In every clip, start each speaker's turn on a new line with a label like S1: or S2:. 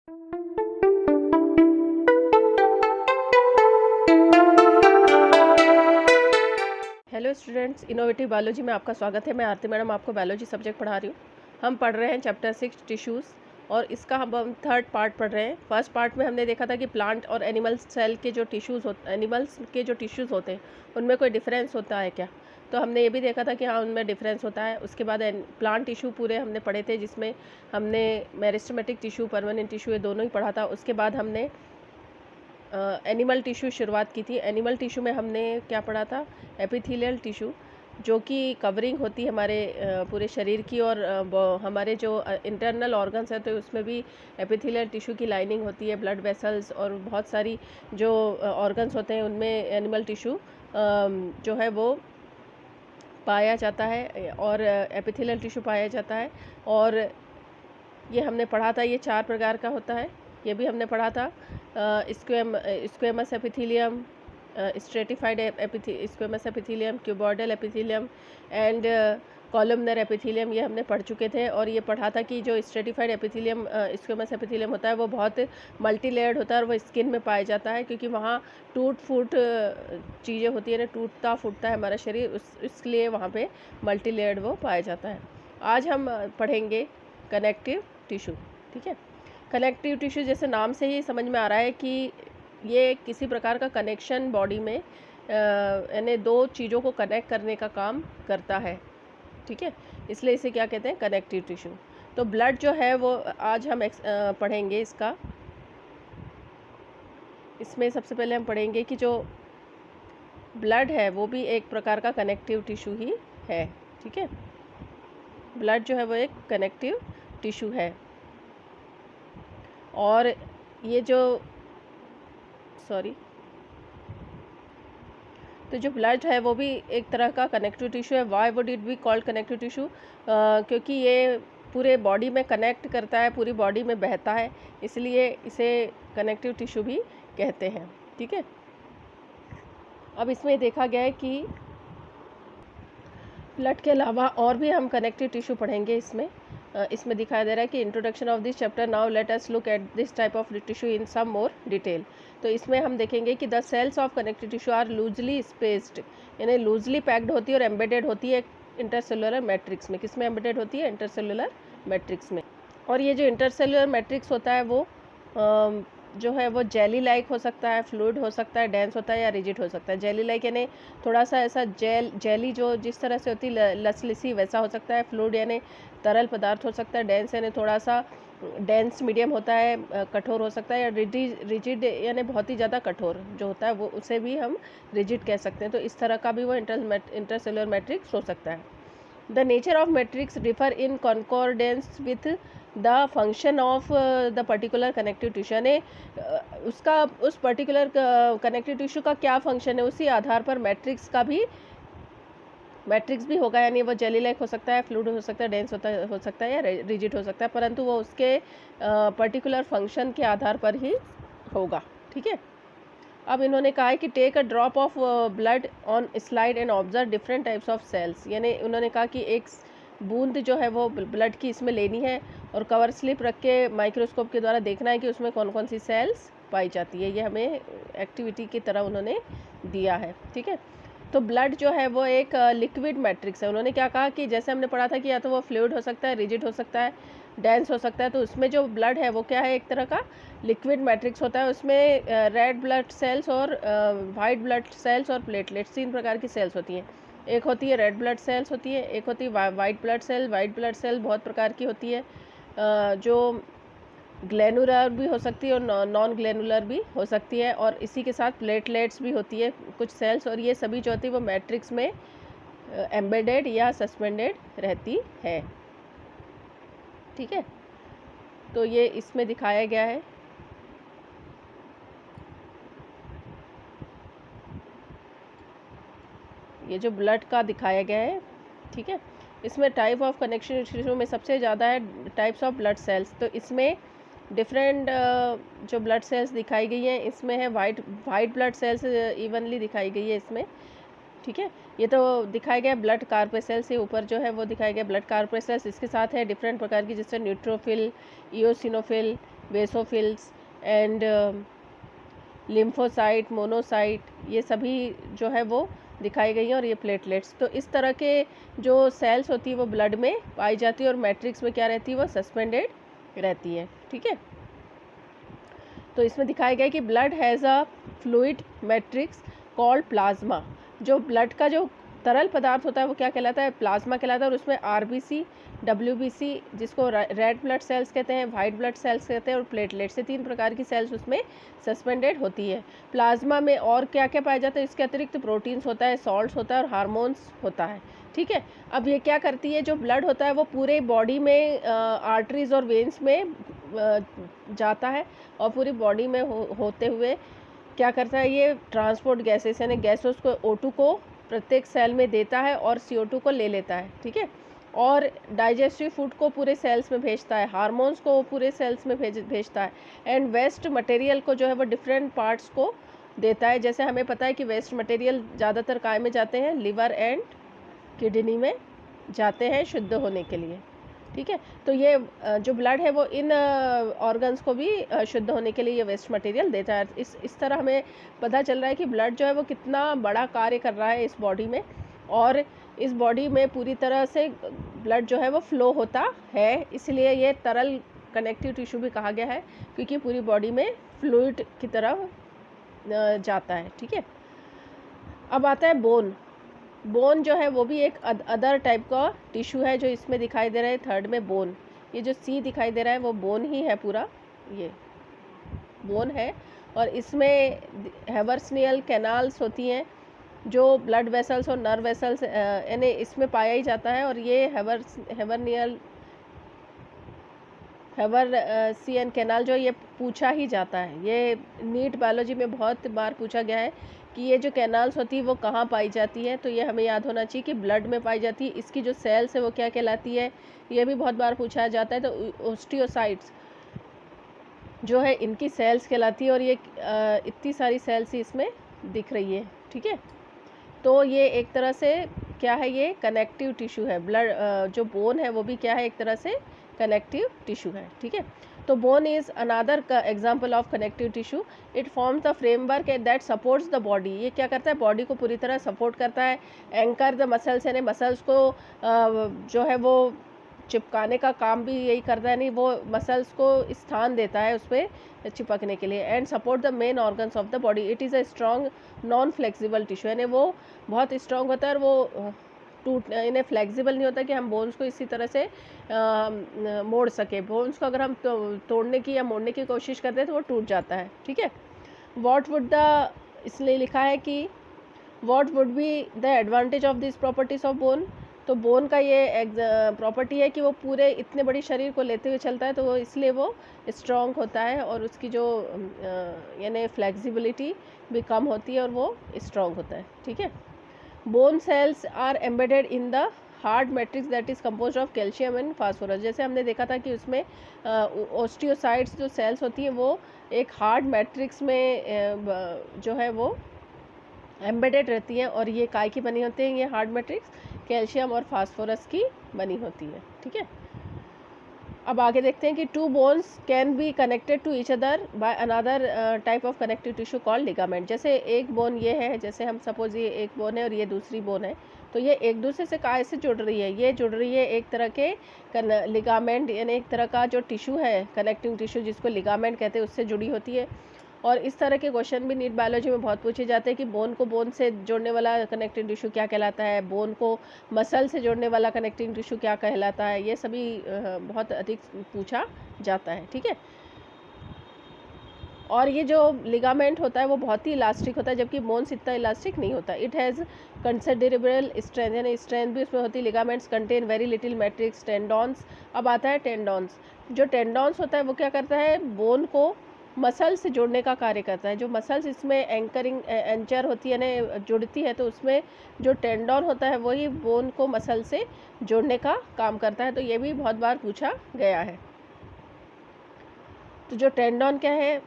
S1: Hello students, innovative biology में आपका स्वागत है। मैं आरती मैडम आपको बायोलॉजी सब्जेक्ट पढ़ा रही हूँ। हम पढ़ रहे हैं चैप्टर 6 टिश्यूज़ और इसका हम थर्ड पार्ट पढ़ रहे हैं। फर्स्ट पार्ट में हमने देखा था कि प्लांट और एनिमल सेल के जो एनिमल्स के जो टिश्यूज़ होते हैं उनमें कोई डिफरेंस होता है क्या। तो हमने ये भी देखा था कि हाँ, उनमें डिफरेंस होता है। उसके बाद प्लांट टिश्यू पूरे हमने पढ़े थे, जिसमें हमने मेरिस्टेमेटिक टिश्यू, परमानेंट टिश्यू, ये दोनों ही पढ़ा था। उसके बाद हमने एनिमल टिश्यू शुरुआत की थी। एनिमल टिश्यू में हमने क्या पढ़ा था? एपिथेलियल टिश्यू, जो कि कवरिंग होती है हमारे पूरे शरीर की, और हमारे जो इंटरनल ऑर्गन्स हैं तो उसमें भी एपिथेलियल टिश्यू की लाइनिंग होती है। ब्लड वेसल्स और बहुत सारी जो ऑर्गन्स होते हैं उनमें एनिमल टिश्यू जो है वो पाया जाता है, और एपिथेलियल टिश्यू पाया जाता है। और ये हमने पढ़ा था, ये 4 प्रकार का होता है। ये भी हमने पढ़ा था। Squamous epithelium, stratified squamous epithelium, cuboidal epithelium and columnar epithelium, ये हमने पढ़ चुके थे। और ये पढ़ा था कि जो स्ट्रेटिफाइड एपिथेलियम, स्क्वेमस एपिथेलियम होता है वो बहुत मल्टी लेयर्ड होता है और वो स्किन में पाया जाता है, क्योंकि वहाँ टूट फूट चीज़ें होती है ना, टूटता फूटता है हमारा शरीर, इसलिए वहाँ पे मल्टी लेयर्ड वो पाया जाता है। आज हम पढ़ेंगे कनेक्टिव टिश्यू। ठीक है, कनेक्टिव टिश्यू जैसे नाम से ही समझ में आ रहा है कि ये किसी प्रकार का कनेक्शन बॉडी में यानी दो चीज़ों को कनेक्ट करने का काम करता है। ठीक है, इसलिए इसे क्या कहते हैं? Connective tissue. तो ब्लड जो है वो आज हम पढ़ेंगे इसका। इसमें सबसे पहले हम पढ़ेंगे कि जो ब्लड है वो भी एक प्रकार का कनेक्टिव टिश्यू ही है। ठीक है, ब्लड जो है वो एक कनेक्टिव टिश्यू है। और ये जो तो जो ब्लड है वो भी एक तरह का कनेक्टिव टिश्यू है। Why would it be called connective tissue? क्योंकि ये पूरे बॉडी में कनेक्ट करता है, पूरी बॉडी में बहता है, इसलिए इसे कनेक्टिव टिश्यू भी कहते हैं। ठीक है, अब इसमें देखा गया है कि ब्लड के अलावा और भी हम कनेक्टिव टिश्यू पढ़ेंगे। इसमें दिखाया दे रहा है कि introduction of this chapter, now let us look at this type of tissue in some more detail. तो इसमें हम देखेंगे कि the cells of connective tissue are loosely spaced, यानी लूजली पैक्ड होती है और एम्बेडेड होती है इंटरसेलुलर मैट्रिक्स में। किसमें एम्बेडेड होती है? इंटरसेलुलर मैट्रिक्स में। और ये जो इंटरसेलुलर मैट्रिक्स होता है वो जो है वो जेली लाइक हो सकता है, फ्लूइड हो सकता है, डेंस होता है, या रिजिड हो सकता है। जेली लाइक यानी थोड़ा सा ऐसा जेली जो जिस तरह से होती है लसलिसी, वैसा हो सकता है। फ्लूइड यानी तरल पदार्थ हो सकता है। डेंस यानी थोड़ा सा डेंस मीडियम होता है, कठोर हो सकता है। या रिजिड यानी बहुत ही ज़्यादा कठोर जो होता है वो, उसे भी हम रिजिड कह सकते हैं। तो इस तरह का भी वो इंटरसेलुलर मैट्रिक्स हो सकता है। The nature of matrix differ in concordance with the function of the particular connective tissue, यानी उसका उस पर्टिकुलर कनेक्टिव टिश्यू का क्या फंक्शन है, उसी आधार पर मैट्रिक्स भी होगा। यानी वो जेली लाइक हो सकता है, फ्लूइड हो सकता है, डेंस हो सकता है, या रिजिड हो सकता है, परंतु वो उसके पर्टिकुलर फंक्शन के आधार पर ही होगा। ठीक है, अब इन्होंने कहा है कि take a drop of blood on slide and observe different types of cells, यानी उन्होंने कहा कि एक बूंद जो है वो ब्लड की इसमें लेनी है और कवर स्लिप रख के माइक्रोस्कोप के द्वारा देखना है कि उसमें कौन कौन सी सेल्स पाई जाती है। ये हमें एक्टिविटी की तरह उन्होंने दिया है। ठीक है, तो ब्लड जो है वो एक लिक्विड मैट्रिक्स है। उन्होंने क्या कहा कि जैसे हमने पढ़ा था कि या तो वो फ्लूइड हो सकता है, रिजिड हो सकता है, डेंस हो सकता है। तो उसमें जो ब्लड है वो क्या है? एक तरह का लिक्विड मैट्रिक्स होता है। उसमें रेड ब्लड सेल्स और वाइट ब्लड सेल्स और प्लेटलेट्स, 3 प्रकार की सेल्स होती हैं। एक होती है रेड ब्लड सेल्स होती है, एक होती है white blood cell. White blood cell बहुत प्रकार की होती है, जो ग्लैनुलर भी हो सकती है और नॉन ग्लैनुलर भी हो सकती है। और इसी के साथ प्लेटलेट्स भी होती है कुछ सेल्स, और ये सभी जो होती है वो मैट्रिक्स में एम्बेडेड या सस्पेंडेड रहती है। ठीक है, तो ये इसमें दिखाया गया है। ये जो ब्लड का दिखाया गया है। ठीक है, इसमें टाइप ऑफ कनेक्शन टिश्यू में सबसे ज़्यादा है टाइप्स ऑफ ब्लड सेल्स। तो इसमें डिफरेंट जो ब्लड सेल्स दिखाई गई हैं, इसमें है वाइट ब्लड सेल्स इवनली दिखाई गई है इसमें। ठीक है, ये तो दिखाया गया ब्लड कार्पेसेल्स से ऊपर जो है वो दिखाया गया ब्लड कार्पेसेल्स। इसके साथ है डिफरेंट प्रकार की, जैसे neutrophil, eosinophil, basophils and lymphocyte, monocyte, ये सभी जो है वो दिखाई गई हैं, और ये प्लेटलेट्स। तो इस तरह के जो सेल्स होती है वो ब्लड में पाई जाती है, और मैट्रिक्स में क्या रहती है, वो सस्पेंडेड रहती है। ठीक है, तो इसमें दिखाया गया है कि blood has a fluid matrix called plasma. जो ब्लड का जो तरल पदार्थ होता है वो क्या कहलाता है, प्लाज्मा कहलाता है, और उसमें आरबीसी, डब्ल्यूबीसी जिसको रेड ब्लड सेल्स कहते हैं, वाइट ब्लड सेल्स कहते हैं, और प्लेटलेट से 3 प्रकार की सेल्स उसमें सस्पेंडेड होती है। प्लाज्मा में और क्या क्या पाया जाता है, इसके अतिरिक्त प्रोटीन्स होता है, सॉल्ट्स होता है, और हार्मोन्स होता है। ठीक है, अब ये क्या करती है, जो ब्लड होता है वो पूरे बॉडी में आर्टरीज और वेन्स में जाता है, और पूरी बॉडी में होते हुए क्या करता है, ये ट्रांसपोर्ट गैसेस यानी गैसों को O2 को प्रत्येक सेल में देता है और CO2 को ले लेता है। ठीक है, और डाइजेस्टिव फूड को पूरे सेल्स में भेजता है, हार्मोन्स को पूरे सेल्स में भेजता है, एंड वेस्ट मटेरियल को जो है वो डिफरेंट पार्ट्स को देता है। जैसे हमें पता है कि वेस्ट मटेरियल ज़्यादातर काय में जाते हैं, लिवर एंड किडनी में जाते हैं शुद्ध होने के लिए। ठीक है, तो ये जो ब्लड है वो इन ऑर्गन्स को भी शुद्ध होने के लिए ये वेस्ट मटेरियल देता है। इस तरह हमें पता चल रहा है कि ब्लड जो है वो कितना बड़ा कार्य कर रहा है इस बॉडी में, और इस बॉडी में पूरी तरह से ब्लड जो है वो फ्लो होता है, इसलिए ये तरल कनेक्टिव टिश्यू भी कहा गया है, क्योंकि पूरी बॉडी में फ्लूइड की तरह जाता है। ठीक है, अब आता है बोन। बोन जो है वो भी एक अदर टाइप का टिश्यू है जो इसमें दिखाई दे रहा है, थर्ड में बोन। ये जो सी दिखाई दे रहा है वो बोन ही है, पूरा ये बोन है, और इसमें हेवर्सनियल कैनाल्स होती हैं जो ब्लड वेसल्स और नर्व वेसल्स यानी इसमें पाया ही जाता है, और ये हेवरसियन कैनाल जो ये पूछा ही जाता है। ये नीट बायोलॉजी में बहुत बार पूछा गया है कि ये जो कैनाल्स होती है वो कहाँ पाई जाती है, तो ये हमें याद होना चाहिए कि ब्लड में पाई जाती है। इसकी जो सेल्स है वो क्या कहलाती है, ये भी बहुत बार पूछा जाता है। तो ओस्टियोसाइट्स जो है इनकी सेल्स कहलाती है, और ये इतनी सारी सेल्स ही इसमें दिख रही है। ठीक है, तो ये एक तरह से क्या है, ये कनेक्टिव टिश्यू है। ब्लड जो बोन है वो भी क्या है, एक तरह से कनेक्टिव टिश्यू है। ठीक है, तो bone is another example of connective tissue. It forms the framework that supports the body. ये क्या करता है, बॉडी को पूरी तरह सपोर्ट करता है। एंकर द मसल्स यानी मसल्स को जो है वो चिपकाने का काम भी यही करता है, नहीं वो मसल्स को स्थान देता है उस पर चिपकने के लिए। And support the main organs of the body. It is a strong non flexible tissue, यानी वो बहुत स्ट्रॉन्ग होता है, और वो टूट इन्हें फ्लेक्सिबल नहीं होता कि हम बोन्स को इसी तरह से मोड़ सके। बोन्स को अगर हम तोड़ने की या मोड़ने की कोशिश करते हैं तो वो टूट जाता है। ठीक है, वॉट वुड द, इसलिए लिखा है कि what would be the advantage of this properties of bone. तो बोन का ये प्रॉपर्टी है कि वो पूरे इतने बड़ी शरीर को लेते हुए चलता है, तो वो इसलिए वो स्ट्रॉन्ग होता है, और उसकी जो यानी फ्लेक्सिबिलिटी भी कम होती है, और वो स्ट्रॉन्ग होता है। ठीक है, bone cells are embedded in the hard matrix that is compose of calcium and phosphorus. जैसे हमने देखा था कि उसमें ओस्टियोसाइट्स जो सेल्स होती हैं वो एक हार्ड मैट्रिक्स में जो है वो एम्बेडेड रहती हैं, और ये काय की बनी होती हैं, ये हार्ड मैट्रिक्स कैल्शियम और फास्फोरस की बनी होती है। ठीक है, अब आगे देखते हैं कि two bones can be connected to each other by another type of connective tissue called ligament. जैसे एक बोन ये है, जैसे हम सपोज ये एक बोन है और ये दूसरी बोन है, तो ये एक दूसरे से काय से जुड़ रही है, ये जुड़ रही है एक तरह के लिगामेंट यानी एक तरह का जो टिश्यू है कनेक्टिंग टिश्यू जिसको लिगामेंट कहते हैं, उससे जुड़ी होती है। और इस तरह के क्वेश्चन भी नीट बायोलॉजी में बहुत पूछे जाते हैं कि बोन को बोन से जोड़ने वाला कनेक्टिंग टिश्यू क्या कहलाता है, बोन को मसल से जोड़ने वाला कनेक्टिंग टिश्यू क्या कहलाता है, ये सभी बहुत अधिक पूछा जाता है। ठीक है, और ये जो लिगामेंट होता है वो बहुत ही इलास्टिक होता है, जबकि बोन्स इतना इलास्टिक नहीं होता। इट हैज़ कंसिडरेबल स्ट्रेंथ, यानी स्ट्रेंथ भी उसमें होती है। Ligaments contain very little matrix. Tendons, अब आता है टेंडॉन्स। जो टेंडॉन्स होता है वो क्या करता है, बोन को मसल से जोड़ने का कार्य करता है। जो मसल्स इसमें एंचर होती है ना, जुड़ती है, तो उसमें जो टेंडॉन होता है वही बोन को मसल से जोड़ने का काम करता है। तो ये भी बहुत बार पूछा गया है। तो जो टेंडॉन क्या है,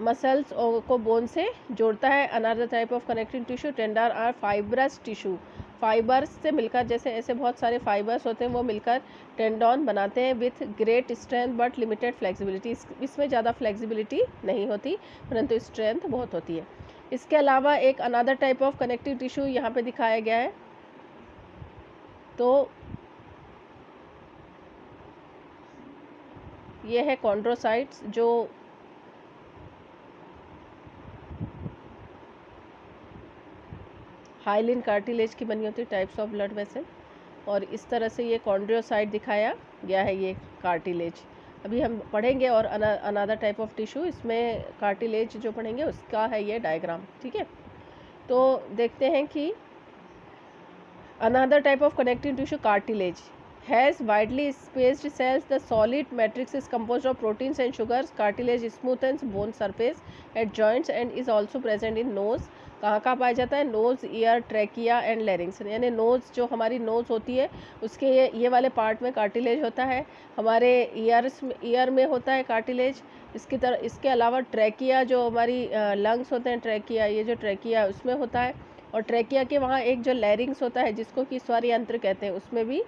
S1: मसल्स को बोन से जोड़ता है। Another type of connecting tissue tender are fibrous tissue. Fibres से मिलकर, जैसे ऐसे बहुत सारे फाइबर्स होते हैं वो मिलकर टेंडॉन बनाते हैं with great strength but limited flexibility. इसमें ज़्यादा फ्लेक्सिबिलिटी नहीं होती परंतु स्ट्रेंथ बहुत होती है। इसके अलावा एक another type of connective tissue यहाँ पे दिखाया गया है। तो ये है कॉन्ड्रोसाइट्स, जो हाइलिन कार्टिलेज की बनी होती है, टाइप्स ऑफ ब्लड वेसल। और इस तरह से ये कॉन्ड्रोसाइट दिखाया गया है, ये कार्टिलेज। अभी हम पढ़ेंगे और अनदर टाइप ऑफ टिश्यू, इसमें कार्टिलेज जो पढ़ेंगे उसका है ये डायग्राम, ठीक है। तो देखते हैं कि another type of connective tissue cartilage has widely spaced cells. The solid matrix is composed of proteins and sugars. Cartilage smoothens bone surface at joints and is also present in nose. कहाँ कहाँ पाया जाता है? Nose, ear, trachea and larynx. यानी nose, जो हमारी nose होती है उसके ये वाले पार्ट में कार्टिलेज होता है। हमारे ईयर में होता है कार्टिलेज। इसके अलावा ट्रैकिया, जो हमारी लंग्स होते हैं, ट्रैकिया, ये जो ट्रैकिया उसमें होता है। और ट्रैकिया के वहाँ एक जो लैरिंग्स होता है जिसको कि स्वर यंत्र कहते हैं, उसमें भी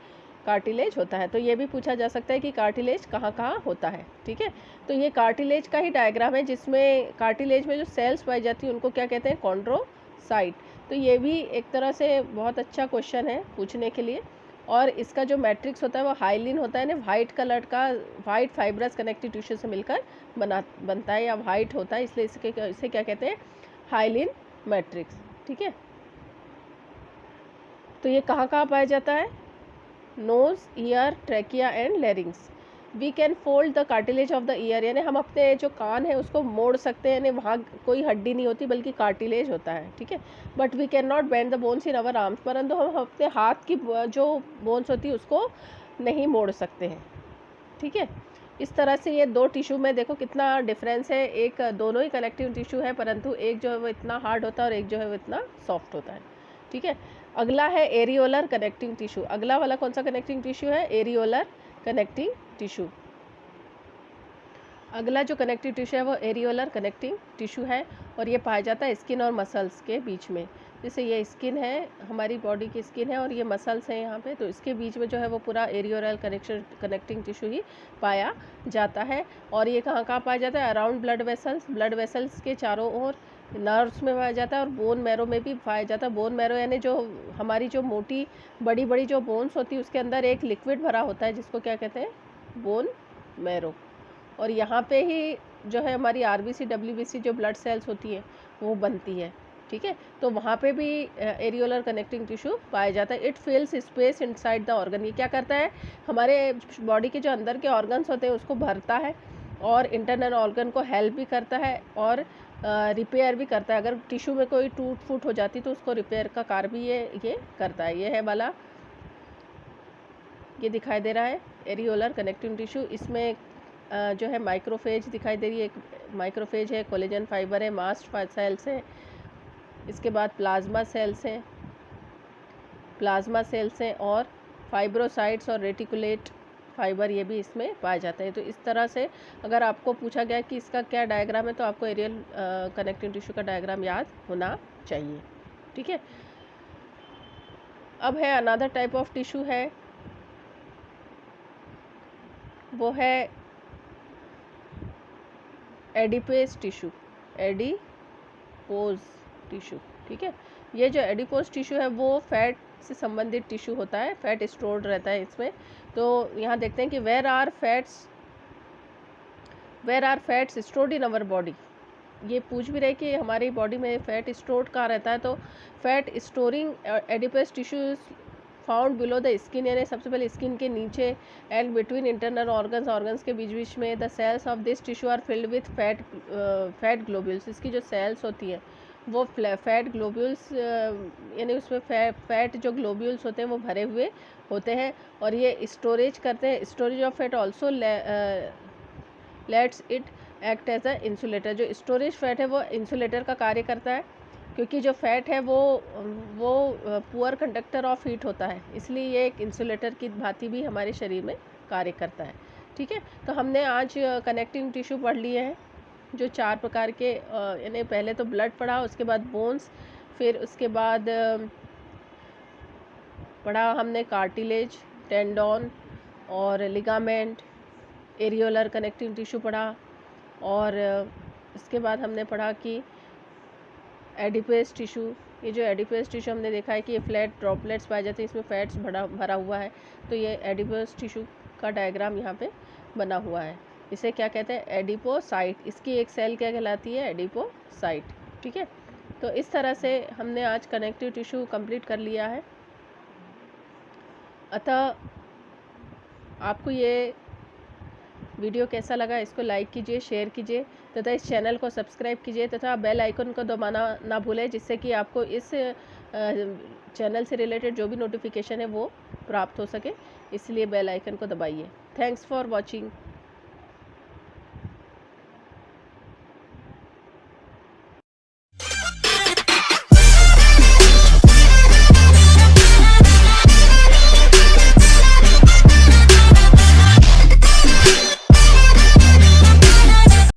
S1: कार्टिलेज होता है। तो ये भी पूछा जा सकता है कि कार्टिलेज कहाँ कहाँ होता है, ठीक है। तो ये कार्टिलेज का ही डायग्राम है, जिसमें कार्टिलेज में जो सेल्स पाई जाती हैं उनको क्या कहते हैं? कॉन्ड्रोसाइट। तो ये भी एक तरह से बहुत अच्छा क्वेश्चन है पूछने के लिए। और इसका जो मैट्रिक्स होता है वो हाइलिन होता है ना, वाइट कलर का, वाइट फाइब्रस कनेक्टिव टिश्यू से मिलकर बनता है या वाइट होता है, इसलिए इसे क्या कहते हैं? हाइलिन मैट्रिक्स, ठीक है। तो ये कहाँ कहाँ पाया जाता है? Nose, ear, trachea and larynx. We can fold the cartilage of the ear, यानी हम अपने जो कान है उसको मोड़ सकते हैं, यानी वहाँ कोई हड्डी नहीं होती बल्कि कार्टिलेज होता है, ठीक है। But we can not bend the bones in our arms, परंतु हम अपने हाथ की जो बोन्स होती है उसको नहीं मोड़ सकते हैं, ठीक है। इस तरह से ये दो टिश्यू में देखो कितना डिफरेंस है। एक दोनों ही कनेक्टिव टिश्यू है, परंतु एक जो है वो इतना हार्ड होता है और एक जो है वो इतना सॉफ्ट होता है, ठीक है। अगला है एरियोलर कनेक्टिंग टिश्यू। अगला वाला कौन सा कनेक्टिंग टिश्यू है? Areolar connecting tissue. अगला जो कनेक्टिव टिश्यू है वो एरियोलर कनेक्टिंग टिश्यू है और ये पाया जाता है स्किन और मसल्स के बीच में। जैसे ये स्किन है, हमारी बॉडी की स्किन है और ये मसल्स हैं यहाँ पे, तो इसके बीच में जो है वो पूरा एरियोलर कनेक्टिंग टिश्यू ही पाया जाता है। और ये कहाँ कहाँ पाया जाता है? अराउंड ब्लड वेसल्स के चारों ओर, नर्व्स में पाया जाता है और बोन मैरो में भी पाया जाता है। बोन मैरो यानी जो हमारी जो मोटी बड़ी बड़ी जो बोन्स होती है उसके अंदर एक लिक्विड भरा होता है जिसको क्या कहते हैं? Bone marrow. और यहाँ पे ही जो है हमारी आरबीसी डब्ल्यूबीसी जो ब्लड सेल्स होती है वो बनती है, ठीक है। तो वहाँ पे भी एरियोलर कनेक्टिंग टिश्यू पाया जाता है। It fills space inside the organ. ये क्या करता है? हमारे बॉडी के जो अंदर के ऑर्गन्स होते हैं उसको भरता है और इंटरनल ऑर्गन को हेल्प भी करता है और रिपेयर भी करता है। अगर टिश्यू में कोई टूट फूट हो जाती तो उसको रिपेयर का कार्य भी ये करता है। ये है वाला, ये दिखाई दे रहा है एरियोलर कनेक्टिंग टिश्यू। इसमें जो है माइक्रोफेज दिखाई दे रही है। एक माइक्रोफेज है, कोलेजन फाइबर है, मास्ट सेल्स हैं, इसके बाद प्लाज्मा सेल्स हैं और फाइब्रोसाइट्स और रेटिकुलेट फाइबर, ये भी इसमें पाए जाते हैं। तो इस तरह से अगर आपको पूछा गया कि इसका क्या डायग्राम है तो आपको एरियल कनेक्टिंग टिश्यू का डायग्राम याद होना चाहिए, ठीक है। अब है अनदर टाइप ऑफ टिश्यू है, वो है एडिपोज टिश्यू। एडिपोज टिश्यू, ठीक है। ये जो एडिपोज टिश्यू है वो फैट से संबंधित टिश्यू होता है, फैट स्टोर्ड रहता है इसमें। तो यहाँ देखते हैं कि where are fats stored in our body. ये पूछ भी रहे कि हमारी बॉडी में फैट स्टोर्ड कहाँ रहता है। तो fat storing adipose tissue found below the skin, यानी सबसे पहले स्किन के नीचे एंड बिटवीन इंटरनल ऑर्गन्स के बीच में। The cells of this tissue are filled with fat globules. इसकी जो सेल्स होती है वो फैट ग्लोब्यूल्स, यानी उसमें फैट जो ग्लोब्यूल्स होते हैं वो भरे हुए होते हैं और ये स्टोरेज करते हैं। Storage of fat also lets it act as a insulator. जो स्टोरेज फैट है वो इंसुलेटर का कार्य करता है, क्योंकि जो फैट है वो पुअर कंडक्टर ऑफ हीट होता है, इसलिए ये एक इंसुलेटर की भांति भी हमारे शरीर में कार्य करता है, ठीक है। तो हमने आज कनेक्टिंग टिश्यू पढ़ लिए हैं जो 4 प्रकार के, यानी पहले तो ब्लड पढ़ा, उसके बाद बोन्स, फिर उसके बाद पढ़ा हमने कार्टिलेज, टेंडोन और लिगामेंट, एरियोलर कनेक्टिंग टिश्यू पढ़ा। और इसके बाद हमने पढ़ा कि एडिपोस टिश्यू, ये जो एडिपोस टिश्यू हमने देखा है कि ये फ्लैट ड्रॉपलेट्स पाए जाते हैं, इसमें फैट्स भरा हुआ है। तो ये एडिपोस टिश्यू का डायग्राम यहाँ पे बना हुआ है। इसे क्या कहते हैं? एडिपोसाइट। इसकी एक सेल क्या कहलाती है? एडिपोसाइट। ठीक है, तो इस तरह से हमने आज कनेक्टिव टिश्यू कंप्लीट कर लिया है। अतः आपको ये वीडियो कैसा लगा, इसको लाइक कीजिए, शेयर कीजिए तथा इस चैनल को सब्सक्राइब कीजिए तथा बेल आइकन को दबाना ना भूलें, जिससे कि आपको इस चैनल से रिलेटेड जो भी नोटिफिकेशन है वो प्राप्त हो सके। इसलिए बेल आइकन को दबाइए। Thanks for watching.